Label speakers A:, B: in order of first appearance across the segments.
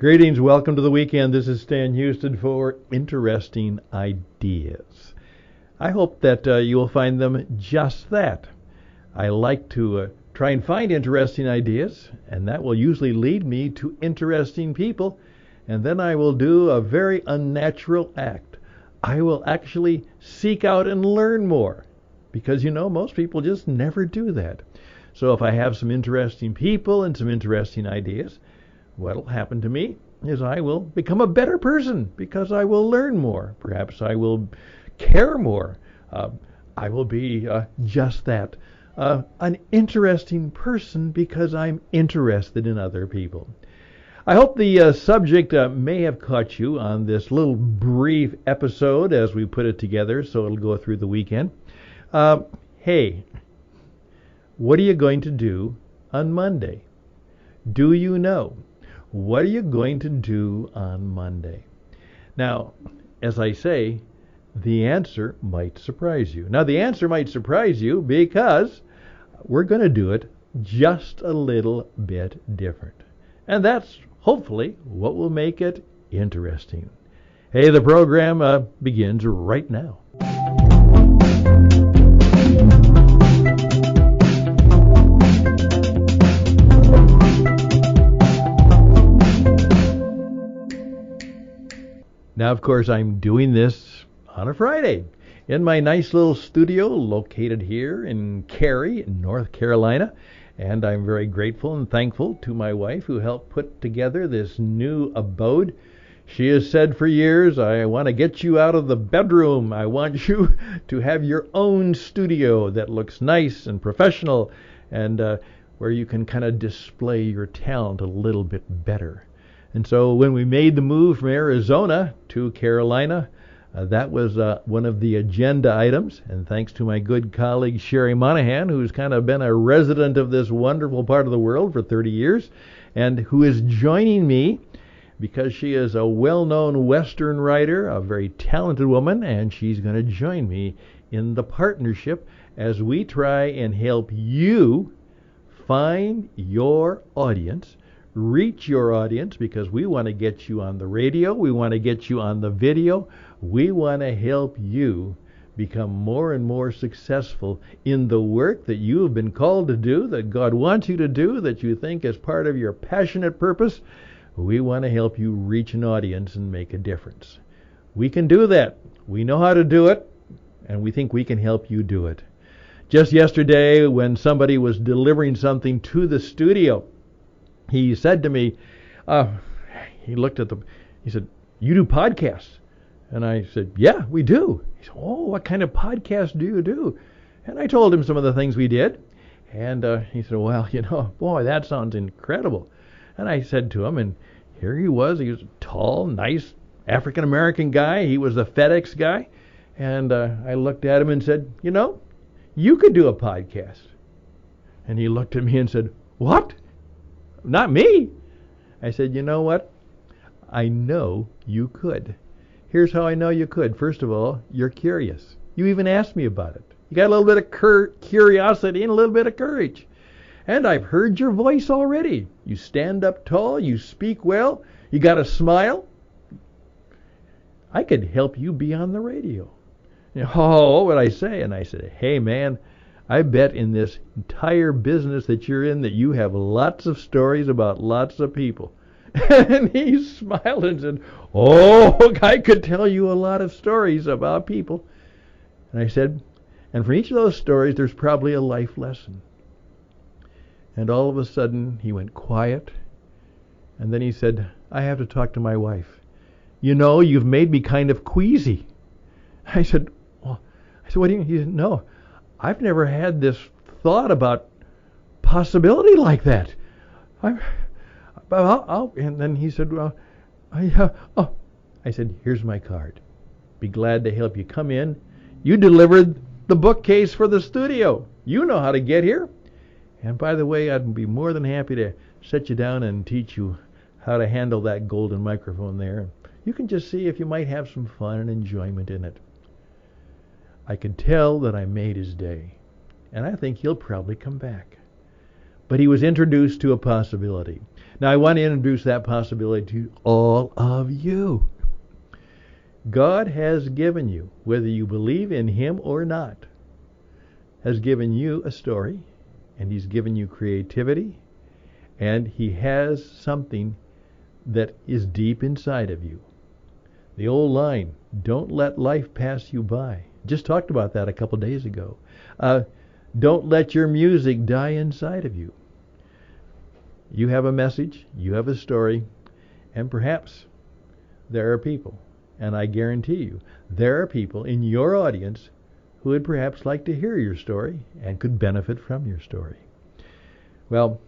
A: Greetings, welcome to the weekend. This is Stan Houston for Interesting Ideas. I hope that you will find them just that. I like to try and find interesting ideas, and that will usually lead me to interesting people, and then I will do a very unnatural act. I will actually seek out and learn more, because most people just never do that. So if I have some interesting people and some interesting ideas, what will happen to me is I will become a better person because I will learn more. Perhaps I will care more. I will be just that, an interesting person because I'm interested in other people. I hope the subject may have caught you on this little brief episode as we put it together, so it'll go through the weekend. Hey, what are you going to do on Monday? Do you know? What are you going to do on Monday? Now, as I say, the answer might surprise you. Now, the answer might surprise you because we're going to do it just a little bit different. And that's hopefully what will make it interesting. Hey, the program begins right now. Now, of course, I'm doing this on a Friday in my nice little studio located here in Cary, North Carolina. And I'm very grateful and thankful to my wife who helped put together this new abode. She has said for years, I want to get you out of the bedroom. I want you to have your own studio that looks nice and professional and where you can kind of display your talent a little bit better. And so when we made the move from Arizona to Carolina, that was one of the agenda items. And thanks to my good colleague Sherry Monahan, who's kind of been a resident of this wonderful part of the world for 30 years, and who is joining me because she is a well-known Western writer, a very talented woman, and she's going to join me in the partnership as we try and help you find your audience, reach your audience, because we want to get you on the radio, we want to get you on the video, we want to help you become more and more successful in the work that you have been called to do, that God wants you to do, that you think is part of your passionate purpose. We want to help you reach an audience and make a difference. We can do that. We know how to do it, and we think we can help you do it. Just yesterday, when somebody was delivering something to the studio, he said to me, he said, you do podcasts? And I said, yeah, we do. He said, oh, what kind of podcast do you do? And I told him some of the things we did. And he said, well, boy, that sounds incredible. And I said to him, and here he was a tall, nice African-American guy. He was the FedEx guy. And I looked at him and said, you could do a podcast. And he looked at me and said, what? Not me. I said, you know what? I know you could. Here's how I know you could. First of all, you're curious. You even asked me about it. You got a little bit of curiosity and a little bit of courage. And I've heard your voice already. You stand up tall. You speak well. You got a smile. I could help you be on the radio. What would I say? And I said, hey, man, I bet in this entire business that you're in that you have lots of stories about lots of people. And he smiled and said, oh, I could tell you a lot of stories about people. And I said, and for each of those stories, there's probably a life lesson. And all of a sudden, he went quiet. And then he said, I have to talk to my wife. You've made me kind of queasy. I said, what do you mean? He said, no. I've never had this thought about possibility like that. And then he said, I said, here's my card. Be glad to help you. Come in. You delivered the bookcase for the studio. You know how to get here. And by the way, I'd be more than happy to set you down and teach you how to handle that golden microphone there. You can just see if you might have some fun and enjoyment in it. I could tell that I made his day, and I think he'll probably come back. but he was introduced to a possibility. Now I want to introduce that possibility to all of you. God has given you, whether you believe in him or not, has given you a story, and he's given you creativity, and he has something that is deep inside of you. The old line, don't let life pass you by. Just talked about that a couple days ago. Don't let your music die inside of you. You have a message, you have a story, and perhaps there are people, and I guarantee you, there are people in your audience who would perhaps like to hear your story and could benefit from your story. Well,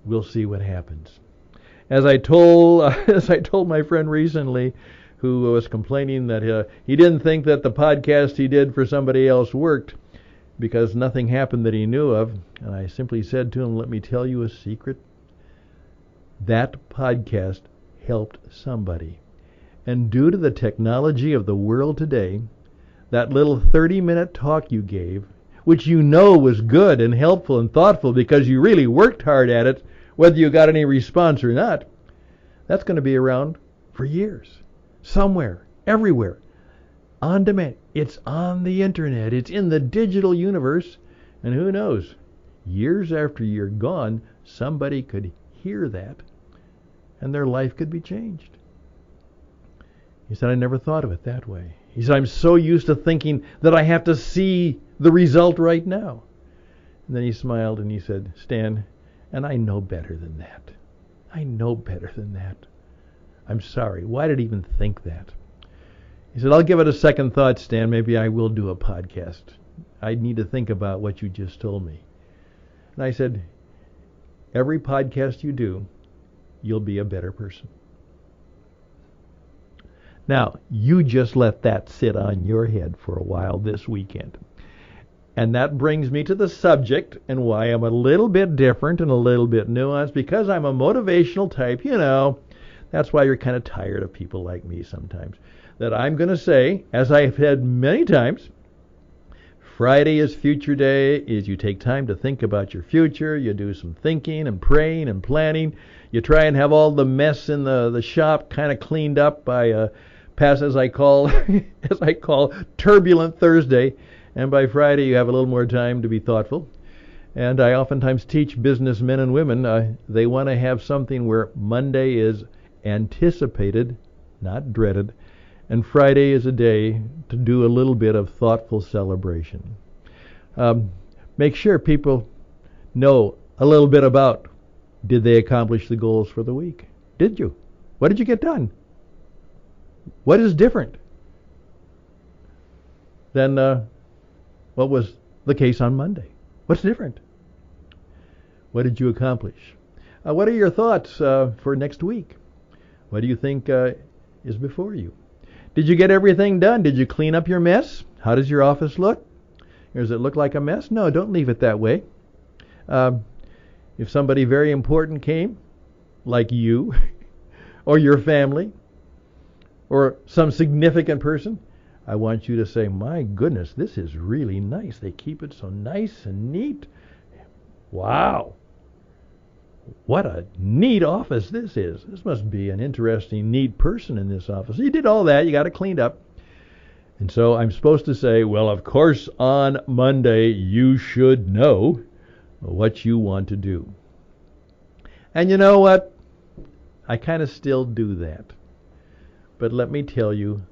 A: we'll see what happens. As I told my friend recently, who was complaining that he didn't think that the podcast he did for somebody else worked because nothing happened that he knew of, and I simply said to him, let me tell you a secret. That podcast helped somebody. And due to the technology of the world today, that little 30-minute talk you gave, which you know was good and helpful and thoughtful because you really worked hard at it, whether you got any response or not, that's going to be around for years. Somewhere, everywhere, on demand. It's on the internet. It's in the digital universe. And who knows, years after you're gone, somebody could hear that and their life could be changed. He said, I never thought of it that way. He said, I'm so used to thinking that I have to see the result right now. And then he smiled and he said, Stan, and I know better than that. I know better than that. I'm sorry. Why did I even think that? He said, I'll give it a second thought, Stan. Maybe I will do a podcast. I need to think about what you just told me. And I said, every podcast you do, you'll be a better person. Now, you just let that sit on your head for a while this weekend. And that brings me to the subject and why I'm a little bit different and a little bit nuanced, because I'm a motivational type, you know. That's why you're kind of tired of people like me sometimes. That I'm going to say, as I've said many times, Friday is Future Day, is you take time to think about your future, you do some thinking and praying and planning, you try and have all the mess in the shop kind of cleaned up by past as I call Turbulent Thursday, and by Friday you have a little more time to be thoughtful. And I oftentimes teach businessmen and women, they want to have something where Monday is anticipated, not dreaded, and Friday is a day to do a little bit of thoughtful celebration. Make sure people know a little bit about, did they accomplish the goals for the week? Did you? What did you get done? What is different than what was the case on Monday? What's different? What did you accomplish? What are your thoughts for next week? What do you think is before you? Did you get everything done? Did you clean up your mess? How does your office look? Or does it look like a mess? No, don't leave it that way. If somebody very important came, like you, or your family, or some significant person, I want you to say, my goodness, this is really nice. They keep it so nice and neat. Wow. What a neat office this is. This must be an interesting, neat person in this office. You did all that. You got it cleaned up. And so I'm supposed to say, well, of course, on Monday, you should know what you want to do. And you know what? I kind of still do that. But let me tell you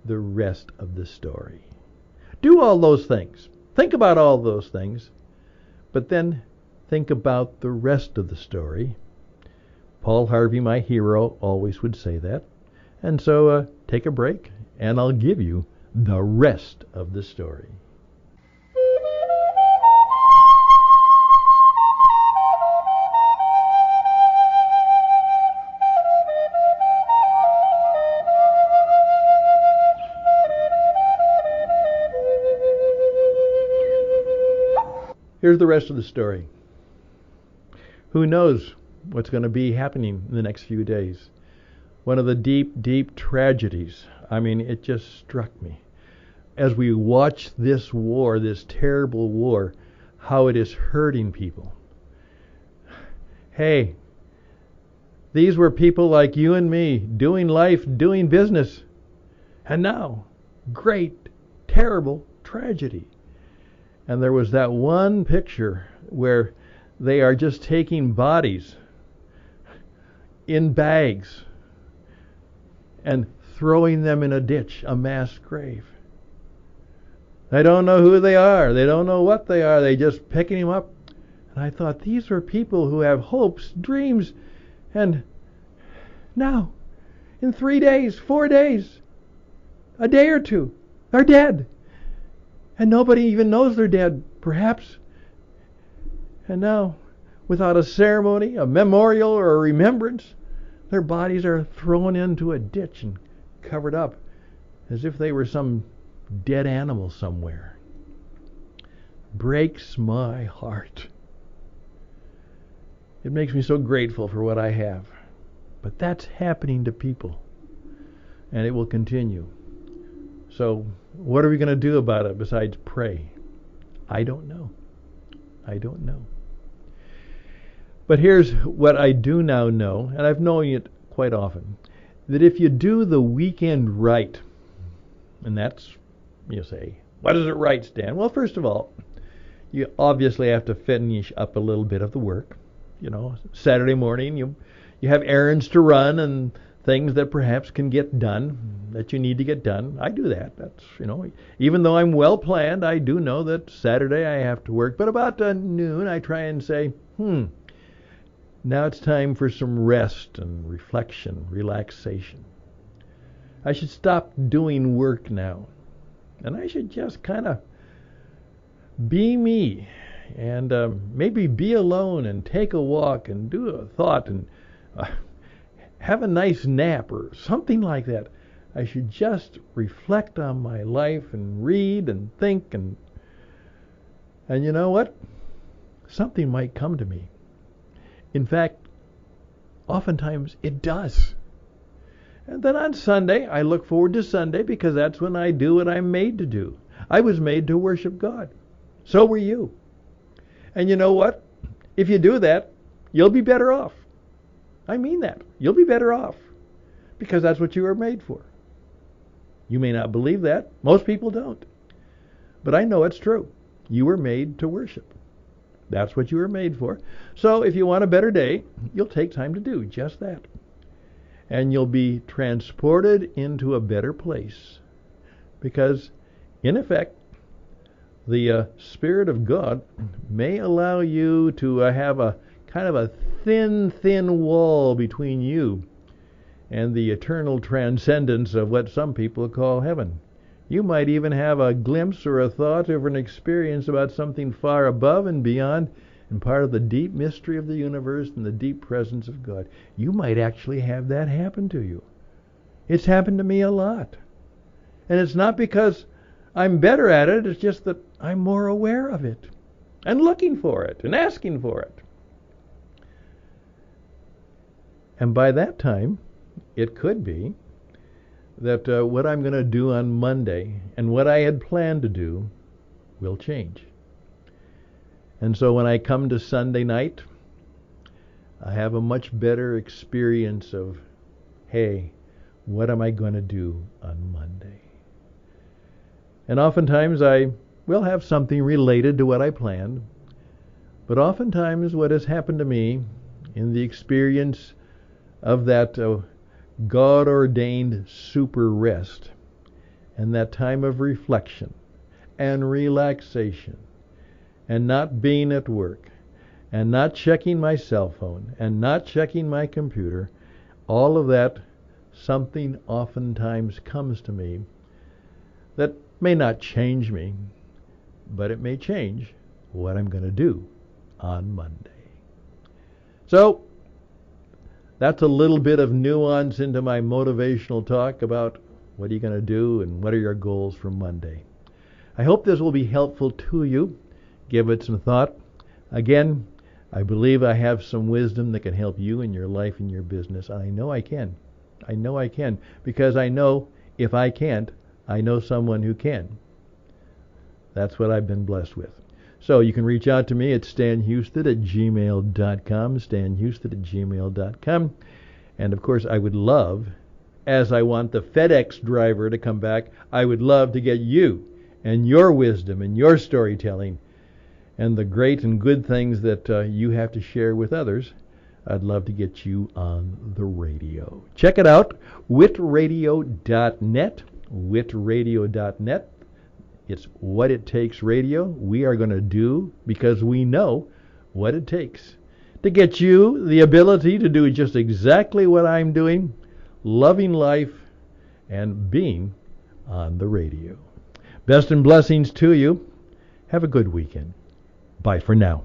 A: the rest of the story. Do all those things. Think about all those things. But then think about the rest of the story. Paul Harvey, my hero, always would say that. And so take a break, and I'll give you the rest of the story. Here's the rest of the story. Who knows what's going to be happening in the next few days? One of the deep, deep tragedies. I mean, it just struck me. As we watch this war, this terrible war, how it is hurting people. Hey, these were people like you and me, doing life, doing business. And now, great, terrible tragedy. And there was that one picture where they are just taking bodies in bags and throwing them in a ditch, a mass grave. They don't know who they are. They don't know what they are. They just picking them up. And I thought, these are people who have hopes, dreams, and now, in 3 days, 4 days, a day or two, they're dead. And nobody even knows they're dead, perhaps. And now, without a ceremony, a memorial, or a remembrance, their bodies are thrown into a ditch and covered up as if they were some dead animal somewhere. Breaks my heart. It makes me so grateful for what I have. But that's happening to people. And it will continue. So, what are we going to do about it besides pray? I don't know. I don't know. But here's what I do now know, and I've known it quite often, that if you do the weekend right, and that's, you say, what is it right, Stan? Well, first of all, you obviously have to finish up a little bit of the work. You know, Saturday morning, you have errands to run and things that perhaps can get done, that you need to get done. I do that. That's, even though I'm well planned, I do know that Saturday I have to work. But about noon, I try and say, now it's time for some rest and reflection, relaxation. I should stop doing work now. And I should just kind of be me and maybe be alone and take a walk and do a thought and have a nice nap or something like that. I should just reflect on my life and read and think and you know what? Something might come to me. In fact, oftentimes it does. And then on Sunday, I look forward to Sunday because that's when I do what I'm made to do. I was made to worship God. So were you. And you know what? If you do that, you'll be better off. I mean that. You'll be better off because that's what you were made for. You may not believe that. Most people don't. But I know it's true. You were made to worship. That's what you were made for. So if you want a better day, you'll take time to do just that. And you'll be transported into a better place. Because, in effect, the Spirit of God may allow you to have a kind of a thin wall between you and the eternal transcendence of what some people call heaven. You might even have a glimpse or a thought or an experience about something far above and beyond and part of the deep mystery of the universe and the deep presence of God. You might actually have that happen to you. It's happened to me a lot. And it's not because I'm better at it, it's just that I'm more aware of it and looking for it and asking for it. And by that time, it could be that what I'm going to do on Monday and what I had planned to do will change. And so when I come to Sunday night, I have a much better experience of, hey, what am I going to do on Monday? And oftentimes I will have something related to what I planned, but oftentimes what has happened to me in the experience of that God-ordained super rest and that time of reflection and relaxation and not being at work and not checking my cell phone and not checking my computer, all of that, something oftentimes comes to me that may not change me, but it may change what I'm going to do on Monday. So, that's a little bit of nuance into my motivational talk about what are you going to do and what are your goals for Monday. I hope this will be helpful to you. Give it some thought. Again, I believe I have some wisdom that can help you in your life and your business. I know I can. I know I can because I know if I can't, I know someone who can. That's what I've been blessed with. So you can reach out to me at stanhouston@gmail.com, stanhouston@gmail.com. And of course, I would love, as I want the FedEx driver to come back, I would love to get you and your wisdom and your storytelling and the great and good things that you have to share with others. I'd love to get you on the radio. Check it out, witradio.net, witradio.net. It's What It Takes Radio. We are going to do, because we know what it takes to get you the ability to do just exactly what I'm doing, loving life and being on the radio. Best and blessings to you. Have a good weekend. Bye for now.